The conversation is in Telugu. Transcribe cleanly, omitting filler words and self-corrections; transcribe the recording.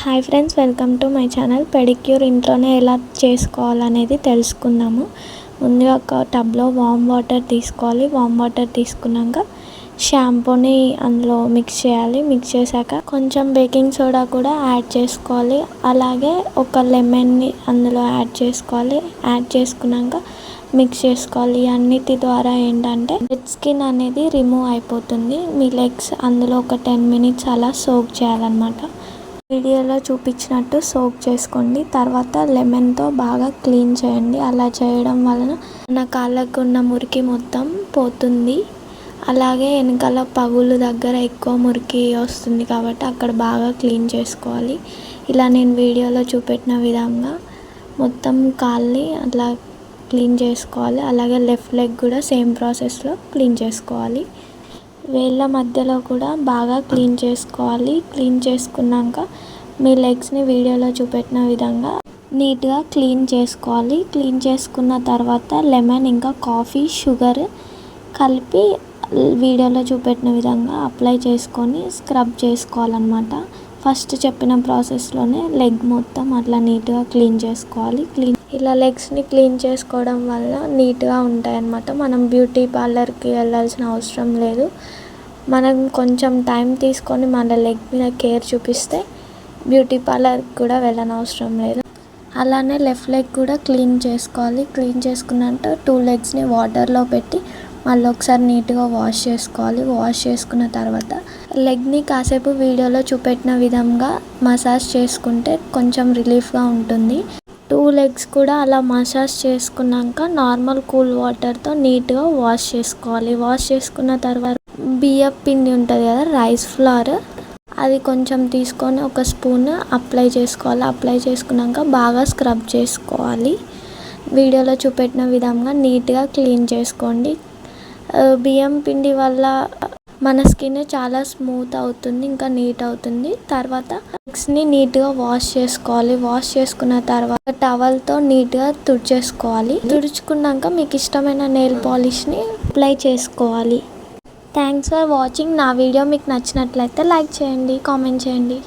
Hi friends, welcome to my channel. Pedicure ఇంట్లోనే ఎలా చేసుకోవాలనేది తెలుసుకుందాము. ముందుగా ఒక టబ్లో వామ్ వాటర్ తీసుకోవాలి. వామ్ వాటర్ తీసుకున్నాక షాంపూని అందులో మిక్స్ చేయాలి. మిక్స్ చేశాక కొంచెం బేకింగ్ సోడా కూడా యాడ్ చేసుకోవాలి. అలాగే ఒక లెమన్ని అందులో యాడ్ చేసుకోవాలి. యాడ్ చేసుకున్నాక మిక్స్ చేసుకోవాలి. అన్నిటి ద్వారా ఏంటంటే డెడ్ స్కిన్ అనేది రిమూవ్ అయిపోతుంది. మీ లెగ్స్ అందులో ఒక 10 minutes అలా సోక్ చేయాలన్నమాట. వీడియోలో చూపించినట్టు సోక్ చేసుకోండి. తర్వాత లెమన్తో బాగా క్లీన్ చేయండి. అలా చేయడం వలన మన కాళ్ళకు ఉన్న మురికి మొత్తం పోతుంది. అలాగే వెనకాల పగులు దగ్గర ఎక్కువ మురికి వస్తుంది కాబట్టి అక్కడ బాగా క్లీన్ చేసుకోవాలి. ఇలా నేను వీడియోలో చూపెట్టిన విధంగా మొత్తం కాళ్ళని అట్లా క్లీన్ చేసుకోవాలి. అలాగే లెఫ్ట్ లెగ్ కూడా సేమ్ ప్రాసెస్లో క్లీన్ చేసుకోవాలి. వేళ్ళ మధ్యలో కూడా బాగా క్లీన్ చేసుకోవాలి. క్లీన్ చేసుకున్నాక మీ లెగ్స్ని వీడియోలో చూపెట్టిన విధంగా నీట్గా క్లీన్ చేసుకోవాలి. క్లీన్ చేసుకున్న తర్వాత లెమన్ ఇంకా కాఫీ, షుగర్ కలిపి వీడియోలో చూపెట్టిన విధంగా అప్లై చేసుకొని స్క్రబ్ చేసుకోవాలన్నమాట. ఫస్ట్ చెప్పిన ప్రాసెస్లోనే లెగ్ మొత్తం అట్లా నీట్గా క్లీన్ చేసుకోవాలి. ఇలా లెగ్స్ని క్లీన్ చేసుకోవడం వల్ల నీట్గా ఉంటాయన్నమాట. మనం బ్యూటీ పార్లర్కి వెళ్ళాల్సిన అవసరం లేదు. మనం కొంచెం టైం తీసుకొని మన లెగ్ మీద కేర్ చూపిస్తే బ్యూటీ పార్లర్కి కూడా వెళ్ళనవసరం లేదు. అలానే లెఫ్ట్ లెగ్ కూడా క్లీన్ చేసుకోవాలి. క్లీన్ చేసుకున్నట్టు 2 legsని వాటర్లో పెట్టి మళ్ళీ ఒకసారి నీట్గా వాష్ చేసుకోవాలి. వాష్ చేసుకున్న తర్వాత లెగ్ని కాసేపు వీడియోలో చూపెట్టిన విధంగా మసాజ్ చేసుకుంటే కొంచెం రిలీఫ్గా ఉంటుంది. 2 legs కూడా అలా మసాజ్ చేసుకున్నాక నార్మల్ కూల్ వాటర్తో నీట్గా వాష్ చేసుకోవాలి. వాష్ చేసుకున్న తర్వాత బియ్యం పిండి ఉంటుంది కదా, రైస్ ఫ్లోర్, అది కొంచెం తీసుకొని ఒక స్పూన్ అప్లై చేసుకోవాలి. అప్లై చేసుకున్నాక బాగా స్క్రబ్ చేసుకోవాలి. వీడియోలో చూపెట్టిన విధంగా నీట్గా క్లీన్ చేసుకోండి. బియ్యం పిండి వల్ల మన స్కిన్ చాలా స్మూత్ అవుతుంది, ఇంకా నీట్ అవుతుంది. తర్వాత లెగ్స్ని నీట్గా వాష్ చేసుకోవాలి. వాష్ చేసుకున్న తర్వాత టవల్తో నీట్గా తుడుచేసుకోవాలి. తుడుచుకున్నాక మీకు ఇష్టమైన నెయిల్ పాలిష్ని అప్లై చేసుకోవాలి. Thanks for watching. నా వీడియో మీకు నచ్చినట్లయితే లైక్ చేయండి, కామెంట్ చేయండి.